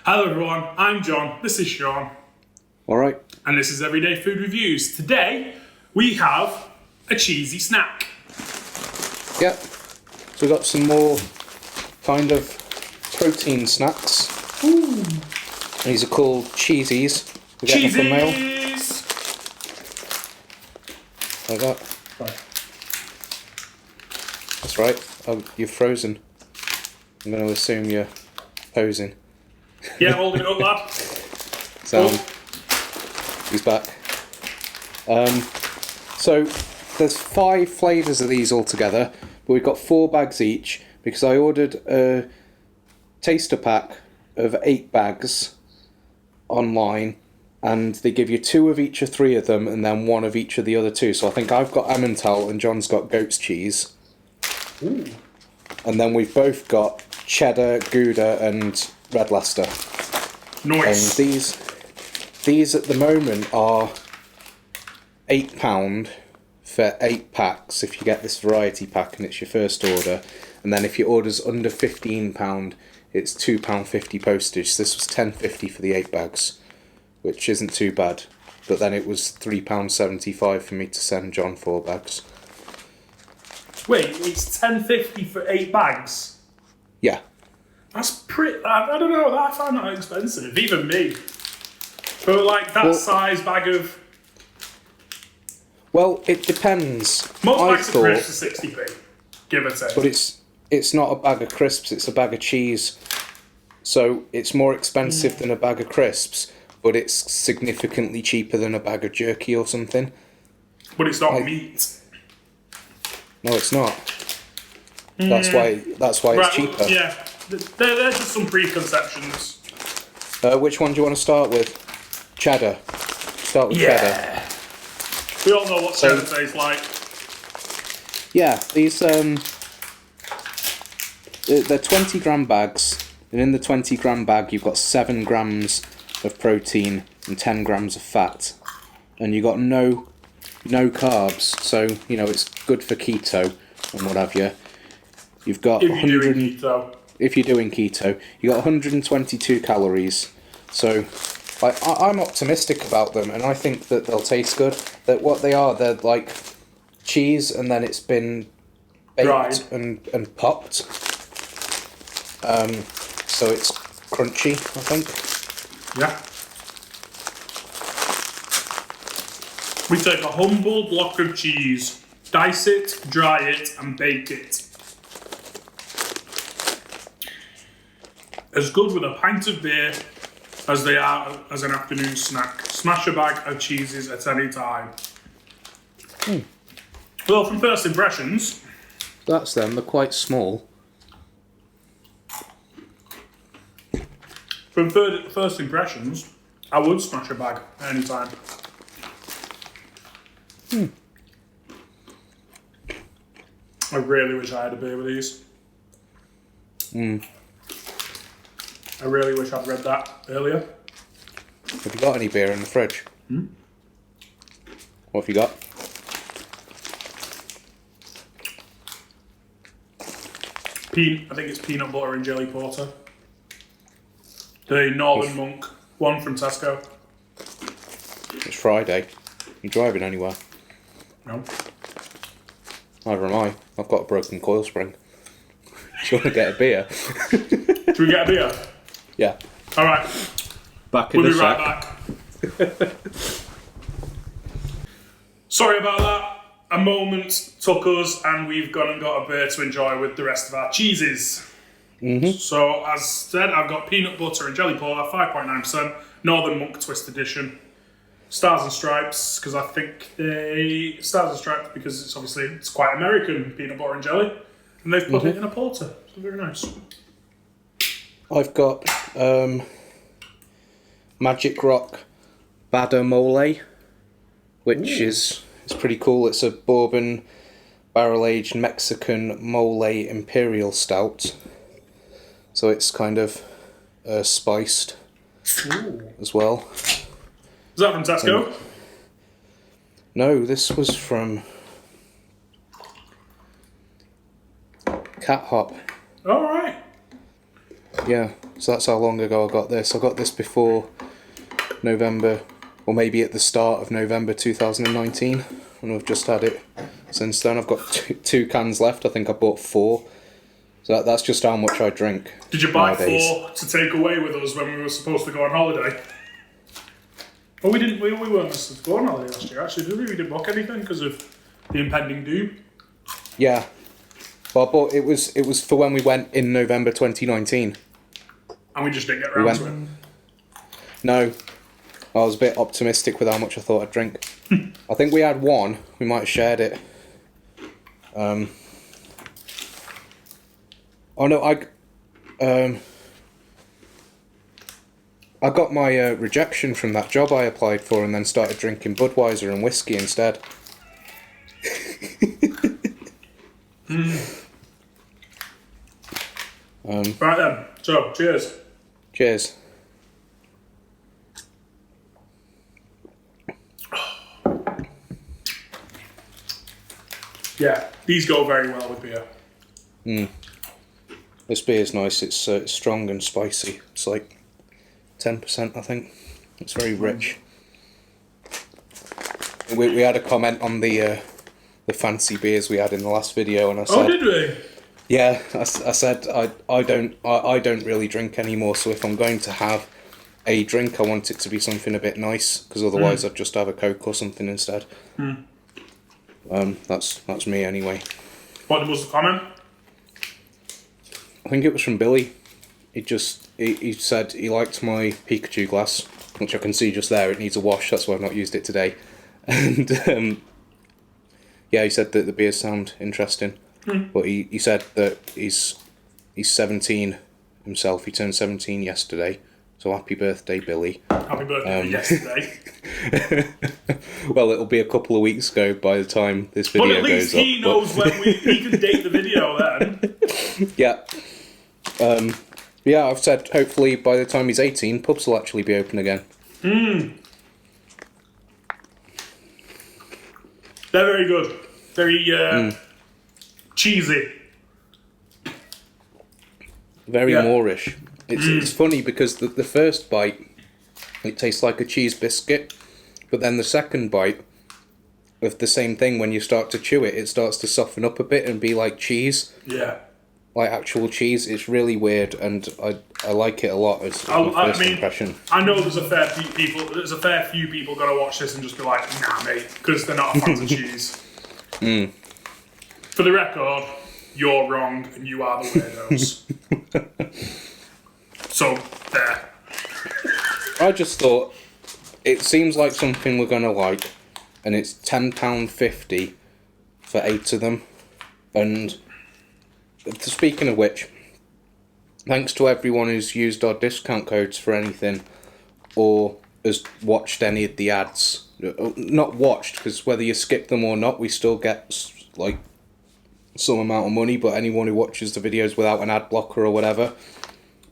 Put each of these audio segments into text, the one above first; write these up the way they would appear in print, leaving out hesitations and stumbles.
Hello everyone, I'm John, this is Sean. Alright. And this is Everyday Food Reviews. Today, we have a cheesy snack. Yep. So we've got some more kind of protein snacks. Ooh. These are called Cheesies. We get them from mail. Cheesies! Like that. Right. That's right. Oh, you're frozen. I'm going to assume you're posing. Yeah, holding it up, lad. Sound. He's back. So there's 5 flavours of these altogether, but we've got 4 bags each because I ordered a taster pack of 8 bags online, and they give you 2 of each of 3 of them and then 1 of each of the other 2. So I think I've got Emmental and John's got goat's cheese. Ooh. And then we've both got Cheddar, Gouda and red Leicester. Nice. And these at the moment are £8 for 8 packs if you get this variety pack and it's your first order. And then if your order's under £15, it's £2.50 postage. So this was £10.50 for the 8 bags, which isn't too bad. But then it was £3.75 for me to send John 4 bags. Wait, it's £10.50 for 8 bags? Yeah. That's pretty... I don't know, I find that expensive, even me. For like that size bag of... Well, it depends. Most bags of crisps are 60p, give or take. But it's not a bag of crisps, it's a bag of cheese. So it's more expensive than a bag of crisps, but it's significantly cheaper than a bag of jerky or something. But it's not meat. No, it's not. That's why it's cheaper. Well, yeah, they're just some preconceptions. Which one do you want to start with? Cheddar. Start with cheddar. We all know what cheddar tastes like. Yeah, these they're 20 gram bags, and in the 20 gram bag you've got 7 grams of protein and 10 grams of fat, and you got no carbs, so you know it's good for keto and what have you. You've got if you're doing keto. If you're doing keto, you got 122 calories. So I'm optimistic about them, and I think that they'll taste good. That what they are, they're like cheese, and then it's been baked and popped. So it's crunchy, I think. Yeah. We take a humble block of cheese, dice it, dry it, and bake it. As good with a pint of beer as they are as an afternoon snack. Smash a bag of cheeses at any time. Well, from first impressions... That's them, they're quite small. From first impressions, I would smash a bag at any time. I really wish I had a beer with these. I really wish I'd read that earlier. Have you got any beer in the fridge? What have you got? I think it's peanut butter and jelly porter. The Northern Monk one from Tesco. It's Friday. You driving anywhere? No. Neither am I. I've got a broken coil spring. Do you want to get a beer? Should we get a beer? Yeah. Alright. We'll be right back. Sorry about that. A moment took us and we've gone and got a beer to enjoy with the rest of our cheeses. So, as said, I've got peanut butter and jelly porter, 5.9%, Northern Monk Twist Edition. Stars and Stripes, because I think Stars and Stripes, because it's quite American peanut butter and jelly. And they've put it in a porter. So very nice. I've got Magic Rock Bada Mole, which is pretty cool. It's a bourbon barrel-aged Mexican mole imperial stout. So it's kind of spiced as well. Is that from Tesco? No, this was from Cat Hop. All right. Yeah. So that's how long ago I got this. I got this before November, or maybe at the start of November 2019, and I've just had it since then. I've got two cans left. I think I bought 4. So that's just how much I drink. Did you buy nowadays. 4 to take away with us when we were supposed to go on holiday? Well, we didn't. We weren't supposed to go on holiday last year, actually, did we? We didn't book anything because of the impending doom. Yeah. Well, but it was for when we went in November 2019. And we just didn't get around to it. No. I was a bit optimistic with how much I thought I'd drink. I think we had 1. We might have shared it. Oh no, I got my rejection from that job I applied for and then started drinking Budweiser and whiskey instead. Right then, so cheers. Cheers. Yeah, these go very well with beer. This beer is nice. It's strong and spicy. It's like 10%, I think. It's very rich. We had a comment on the fancy beers we had in the last video, and I said, Oh, did we? yeah, I said I don't really drink anymore. So if I'm going to have a drink, I want it to be something a bit nice, because otherwise I'd just have a Coke or something instead. That's me anyway. What was the comment? I think it was from Billy. He said he liked my Pikachu glass, which I can see just there. It needs a wash. That's why I've not used it today. And yeah, he said that the beers sound interesting. But he said that he's 17 himself. He turned 17 yesterday. So happy birthday, Billy. Happy birthday yesterday. Well, it'll be a couple of weeks ago by the time this video goes up. But at least he knows when he can date the video then. Yeah. Yeah, I've said hopefully by the time he's 18, pubs will actually be open again. They're very good. Very cheesy. Very Moorish. It's funny because the first bite, it tastes like a cheese biscuit, but then the second bite of the same thing, when you start to chew it, it starts to soften up a bit and be like cheese. Yeah. Like actual cheese. It's really weird, and I like it a lot as my first impression. I know there's a fair few people gonna watch this and just be like, nah, mate, because they're not fans of cheese. For the record, you're wrong and you are the weirdos. So, there. I just thought, it seems like something we're gonna like, and it's £10.50 for 8 of them. And speaking of which, thanks to everyone who's used our discount codes for anything, or has watched any of the ads. Not watched, because whether you skip them or not, we still get like some amount of money, but anyone who watches the videos without an ad blocker or whatever,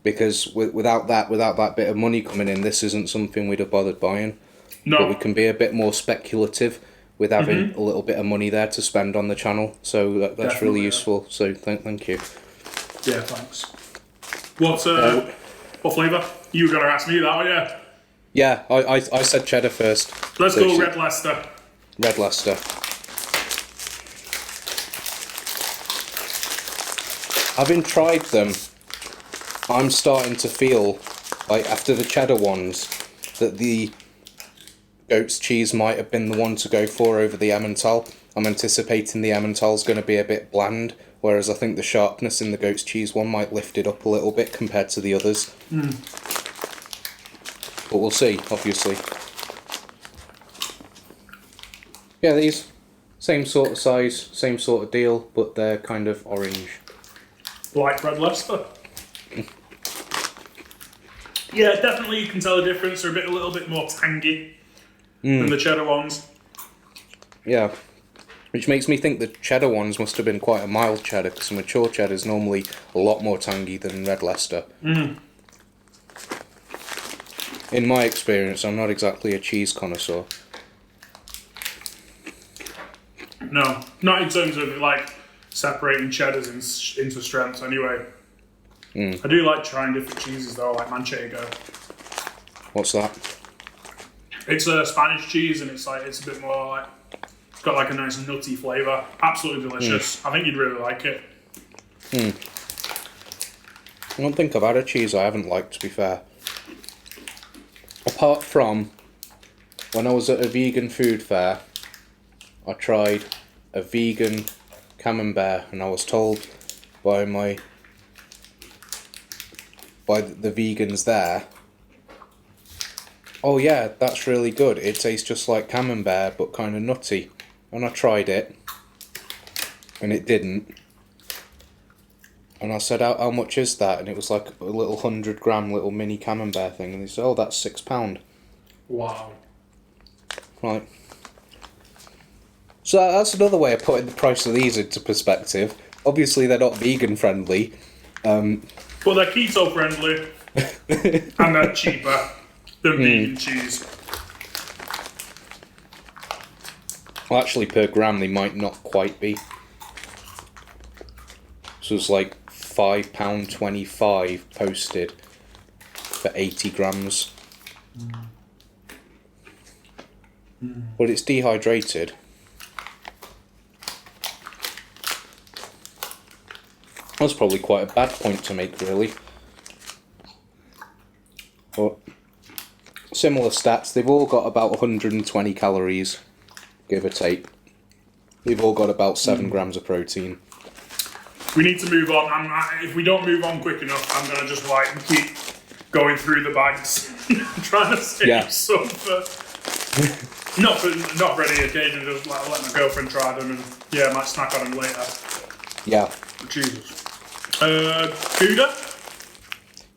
because without that bit of money coming in, this isn't something we'd have bothered buying. No. But we can be a bit more speculative with having a little bit of money there to spend on the channel, so that's Definitely, really useful. So thank you. Yeah, thanks. What flavour? You were going to ask me that, weren't you? Yeah, I said cheddar first. Let's go Red Leicester. Red Leicester. Having tried them, I'm starting to feel like after the cheddar ones that the goat's cheese might have been the one to go for over the Emmental. I'm anticipating the Emmental's going to be a bit bland, whereas I think the sharpness in the goat's cheese one might lift it up a little bit compared to the others. But we'll see, obviously. Yeah, these, same sort of size, same sort of deal, but they're kind of orange. Like Red Leicester. Yeah, definitely you can tell the difference. They're a little bit more tangy than the cheddar ones. Yeah, which makes me think the cheddar ones must have been quite a mild cheddar, because mature cheddar is normally a lot more tangy than Red Leicester. In my experience, I'm not exactly a cheese connoisseur. No, not in terms of like separating cheddars into strengths anyway. I do like trying different cheeses though, like Manchego. What's that? It's a Spanish cheese, and it's a bit more like, it's got like a nice nutty flavour. Absolutely delicious. I think you'd really like it. I don't think I've had a cheese I haven't liked, to be fair. Apart from when I was at a vegan food fair, I tried a vegan Camembert, and I was told by the vegans there, oh yeah, that's really good. It tastes just like Camembert, but kind of nutty. And I tried it, and it didn't. And I said, how much is that? And it was like a little 100-gram little mini Camembert thing. And they said, oh, that's £6. Wow. Right. So that's another way of putting the price of these into perspective. Obviously, they're not vegan friendly. But they're keto friendly. And they're cheaper than vegan cheese. Well, actually, per gram, they might not quite be. So it's like £5.25 posted for 80 grams. But it's dehydrated. That's probably quite a bad point to make, really. But similar stats, they've all got about 120 calories, give or take. They've all got about 7 grams of protein. We need to move on. If we don't move on quick enough, I'm going to just keep going through the bags. Trying to save some for... not for any occasion, just let my girlfriend try them, and I might snack on them later. Yeah. Jesus. Gouda?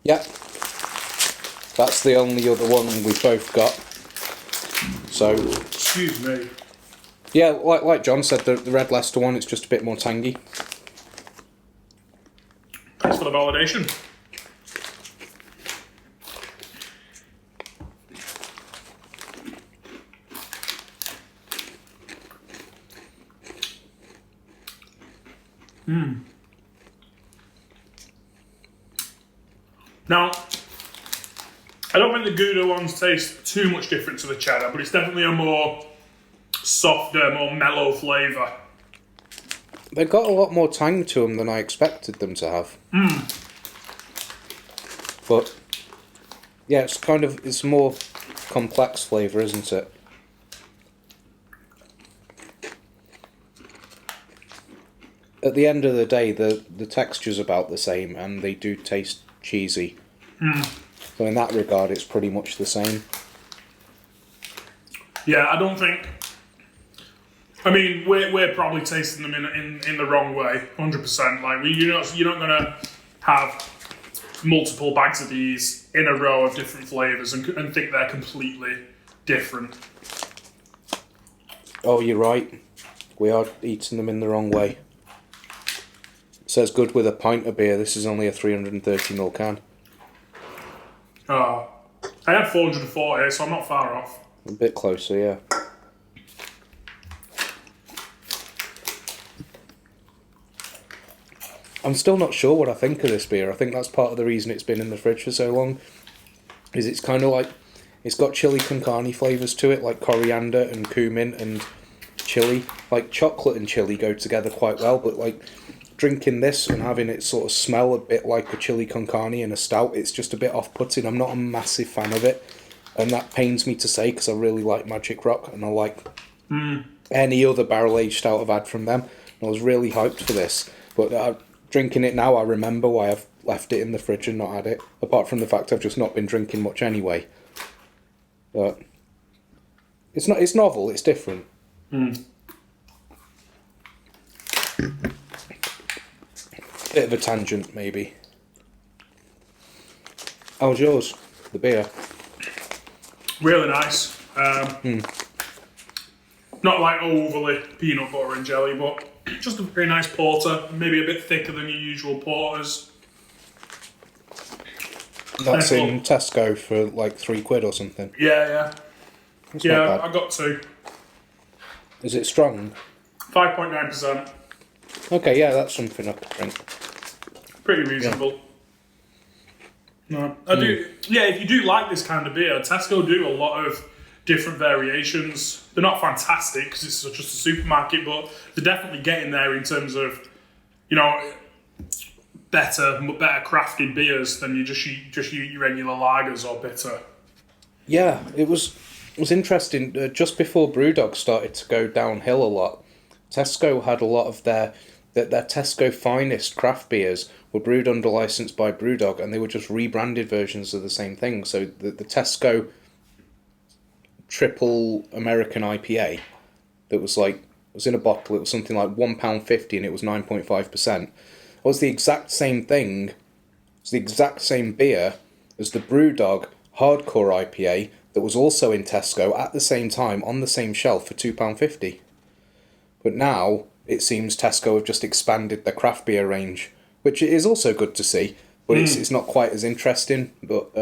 Yep. That's the only other one we've both got. So... Excuse me. Yeah, like John said, the red Leicester one, it's just a bit more tangy. Thanks for the validation. Now, I don't think the Gouda ones taste too much different to the cheddar, but it's definitely a more softer, more mellow flavour. They've got a lot more tang to them than I expected them to have. But, yeah, it's a more complex flavour, isn't it? At the end of the day, the texture's about the same, and they do taste cheesy. So in that regard, it's pretty much the same. Yeah, I don't think... I mean, we're probably tasting them in the wrong way, 100%. Like, you're not going to have multiple bags of these in a row of different flavours and think they're completely different. Oh, you're right. We are eating them in the wrong way. It says good with a pint of beer. This is only a 330ml can. I had 440, so I'm not far off. A bit closer, yeah. I'm still not sure what I think of this beer. I think that's part of the reason it's been in the fridge for so long. Is it's kind of like... It's got chili con carne flavours to it, like coriander and cumin and chili. Like chocolate and chili go together quite well, but like drinking this and having it sort of smell a bit like a chili con carne in a stout, it's just a bit off-putting. I'm not a massive fan of it. And that pains me to say because I really like Magic Rock and I like any other barrel-aged stout I've had from them. And I was really hyped for this. But drinking it now, I remember why I've left it in the fridge and not had it. Apart from the fact I've just not been drinking much anyway. But it's novel, it's different. Bit of a tangent, maybe. How's yours? The beer? Really nice. Not like overly peanut butter and jelly, but just a very nice porter. Maybe a bit thicker than your usual porters. That's in Tesco for like £3 or something. Yeah. That's Yeah, I got 2. Is it strong? 5.9%. Okay, yeah, that's something I could drink. Pretty reasonable. No, I do. Yeah, if you do like this kind of beer, Tesco do a lot of different variations. They're not fantastic because it's just a supermarket, but they're definitely getting there in terms of, better crafted beers than just your regular lagers or bitter. Yeah, it was interesting. Just before BrewDog started to go downhill a lot, Tesco had a lot of their Tesco finest craft beers were brewed under license by BrewDog, and they were just rebranded versions of the same thing. So the Tesco triple American IPA that was in a bottle. It was something like £1.50, and it was 9.5%. It was the exact same thing. It was the exact same beer as the BrewDog Hardcore IPA that was also in Tesco at the same time on the same shelf for £2.50. But now it seems Tesco have just expanded their craft beer range, which is also good to see. But it's not quite as interesting. But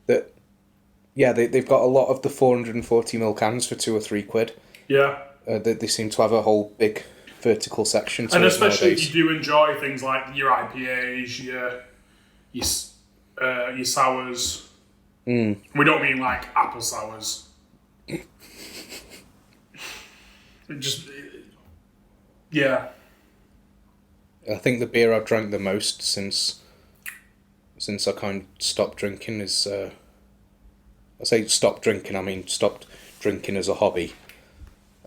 they've got a lot of the 440ml cans for £2 or £3. Yeah. They seem to have a whole big vertical section to and it especially nowadays. if you do enjoy things like your IPAs, your sours. We don't mean like apple sours. Yeah. I think the beer I've drank the most since I kind of stopped drinking is I say stopped drinking, I mean stopped drinking as a hobby.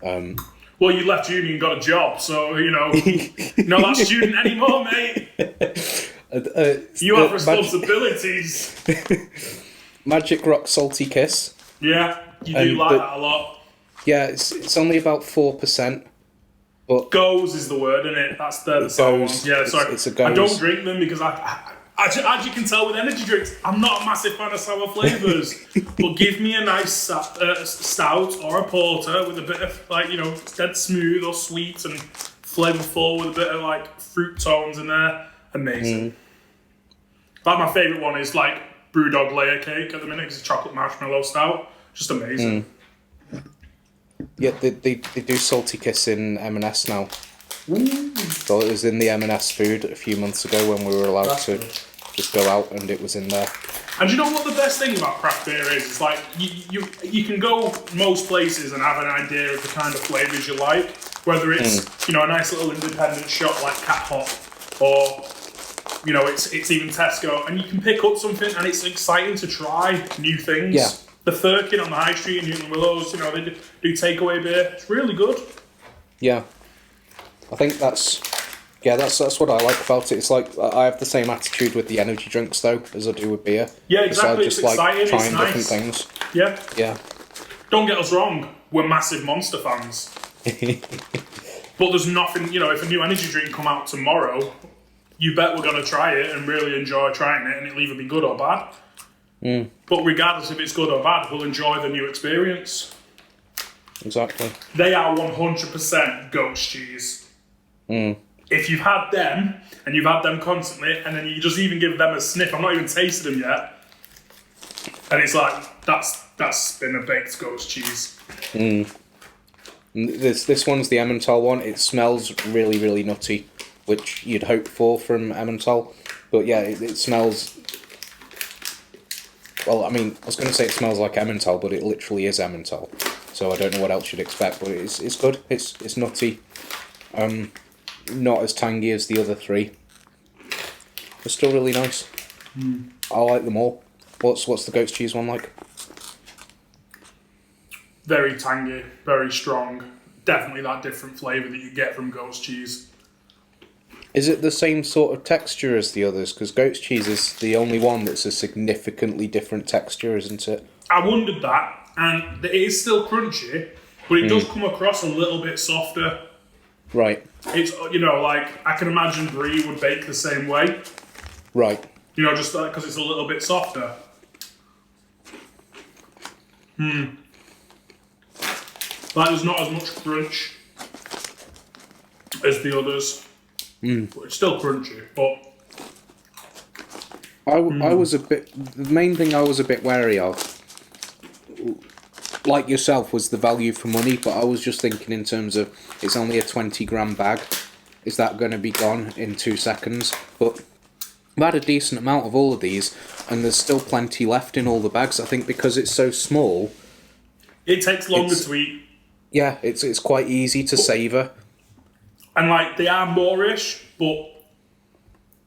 Well, you left uni and got a job, so not that student anymore, mate. You have responsibilities. Magic Rock Salty Kiss. Yeah, you do like that a lot. Yeah, it's only about 4%. But Goes is the word, isn't it? That's the sour one. Yeah, sorry. It's a goes. I don't drink them because as you can tell with energy drinks, I'm not a massive fan of sour flavours. But give me a nice stout or a porter with a bit of dead smooth or sweet and flavourful with a bit of fruit tones in there. Amazing. My favourite one is BrewDog layer cake at the minute because it's chocolate marshmallow stout. Just amazing. Yeah, they do Salty Kiss in M&S now. So it was in the M&S food a few months ago when we were allowed to just go out, and it was in there. And you know what the best thing about craft beer is? It's you can go most places and have an idea of the kind of flavours you like, whether it's a nice little independent shop like Cat Hop, or it's even Tesco, and you can pick up something and it's exciting to try new things. Yeah. The Firkin on the High Street in Newton Willows, they do takeaway beer. It's really good. Yeah, I think that's what I like about it. It's like I have the same attitude with the energy drinks though as I do with beer. Yeah, exactly. I just it's exciting. trying it's nice. different things. Yeah. Yeah. Don't get us wrong. We're massive Monster fans. But there's nothing. If a new energy drink come out tomorrow, you bet we're going to try it and really enjoy trying it, and it'll either be good or bad. But regardless if it's good or bad, we'll enjoy the new experience. Exactly. They are 100% goat's cheese. If you've had them, and you've had them constantly, and then you just even give them a sniff, I've not even tasted them yet, and it's that's been a baked goat's cheese. This one's the Emmental one. It smells really, really nutty, which you'd hope for from Emmental. But yeah, it smells... Well, I mean, I was going to say it smells like Emmental, but it literally is Emmental. So I don't know what else you'd expect, but it's good. It's nutty. Not as tangy as the other three. But still really nice. I like them all. What's the goat's cheese one like? Very tangy, very strong. Definitely that different flavour that you get from goat's cheese. Is it the same sort of texture as the others? Because goat's cheese is the only one that's a significantly different texture, isn't it? I wondered that, and it is still crunchy, but it does come across a little bit softer. Right. It's, I can imagine Brie would bake the same way. Right. Just because it's a little bit softer. There's not as much crunch as the others. But it's still crunchy, but... I was a bit... The main thing I was a bit wary of, like yourself, was the value for money, but I was just thinking in terms of, it's only a 20 gram bag. Is that going to be gone in 2 seconds? But I've had a decent amount of all of these, and there's still plenty left in all the bags. I think because it's so small, it takes longer to eat. Yeah, it's quite easy to savour. And like they are moreish, but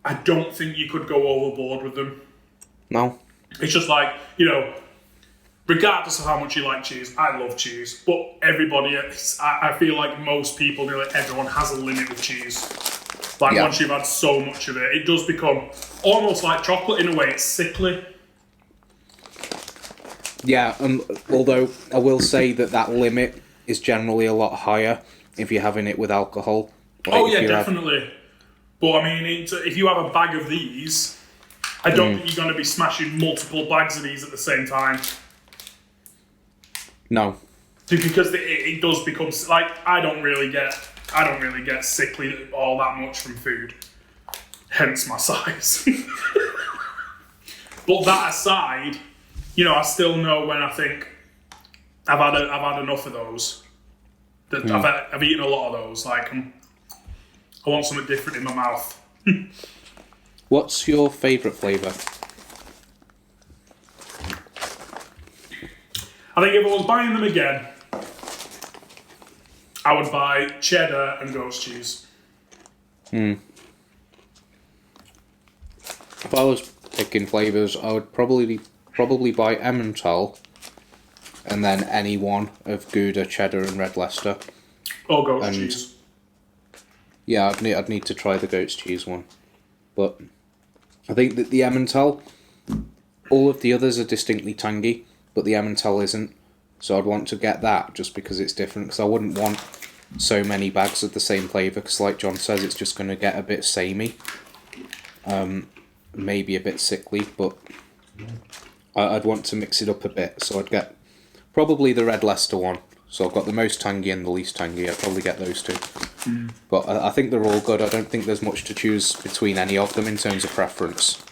I don't think you could go overboard with them. No. It's just like, you know, regardless of how much you like cheese, I love cheese, but everybody, I feel like most people, nearly everyone has a limit with cheese. Like once you've had so much of it, it does become almost like chocolate in a way. It's sickly. Yeah, although I will say that limit is generally a lot higher if you're having it with alcohol. Like definitely. But I mean, if you have a bag of these, I don't think you're going to be smashing multiple bags of these at the same time. No. Because it does become like I don't really get sickly all that much from food. Hence my size. But that aside, you know, I still know when I think I've had enough of those. That I've eaten a lot of those. Like I want something different in my mouth. What's your favourite flavour? I think if I was buying them again, I would buy cheddar and ghost cheese. If I was picking flavours, I would probably buy Emmental, and then any one of Gouda, cheddar, and red Leicester. Or goat's cheese. Yeah, I'd need to try the goat's cheese one, but I think that the Emmental, all of the others are distinctly tangy, but the Emmental isn't. So I'd want to get that just because it's different. Because I wouldn't want so many bags of the same flavour. Because like John says, it's just going to get a bit samey, maybe a bit sickly. But I'd want to mix it up a bit. So I'd get probably the red Leicester one. So I've got the most tangy and the least tangy. I'd probably get those two. But I think they're all good. I don't think there's much to choose between any of them in terms of preference.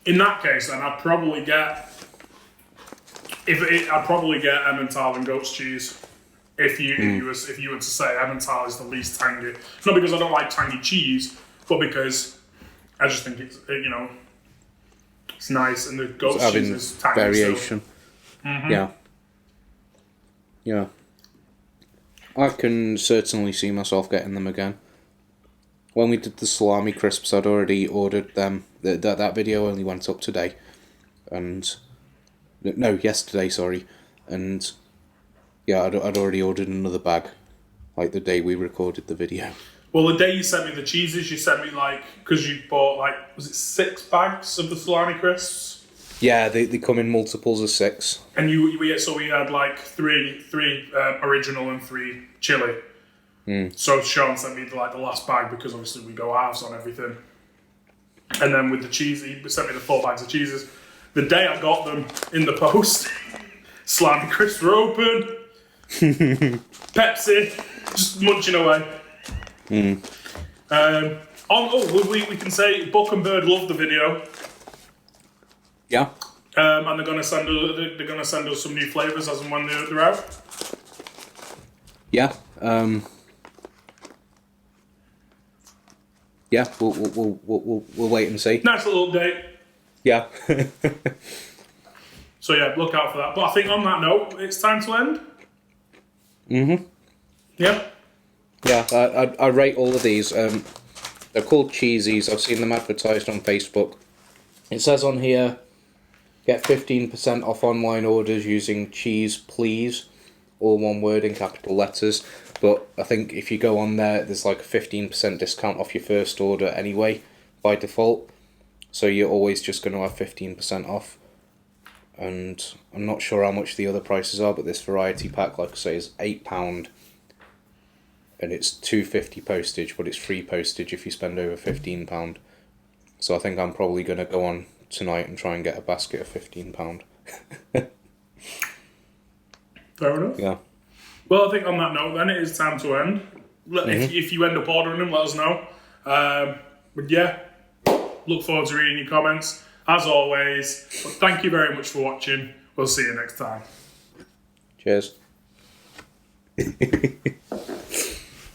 In that case, then I'd probably get. I'd probably get Emmental and goat's cheese. If you were to say Emmental is the least tangy, not because I don't like tangy cheese, but because I just think it's it's nice and the goat's cheese is tangy. Variation. So. Yeah. I can certainly see myself getting them again. When we did the salami crisps, I'd already ordered them. That video only went up today, yesterday, sorry. And yeah, I'd already ordered another bag, like the day we recorded the video. Well, the day you sent me the cheeses, you sent me because you bought was it 6 bags of the salami crisps? Yeah, they come in multiples of 6. And we had three original and 3 chili. So Sean sent me the last bag because obviously we go halves on everything. And then with the cheese, he sent me the 4 bags of cheeses. The day I got them in the post, salami crisps were open. Pepsi, just munching away. We can say Buck and Bird loved the video. Yeah. And they're gonna send us some new flavours as and when they're out. Yeah. Yeah. We'll wait and see. Nice little update. Yeah. So yeah, look out for that. But I think on that note, it's time to end. Yeah. Yeah. I rate all of these. They're called Cheesies. I've seen them advertised on Facebook. It says on here, get 15% off online orders using cheese, please. All one word in capital letters. But I think if you go on there, there's like a 15% discount off your first order anyway, by default. So you're always just going to have 15% off. And I'm not sure how much the other prices are, but this variety pack, like I say, is £8. And it's £2.50 postage, but it's free postage if you spend over £15. So I think I'm probably going to go on tonight and try and get a basket of £15. Fair enough. Yeah. Well, I think on that note, then it is time to end. If you end up ordering them, let us know. But yeah, look forward to reading your comments as always. But thank you very much for watching. We'll see you next time. Cheers.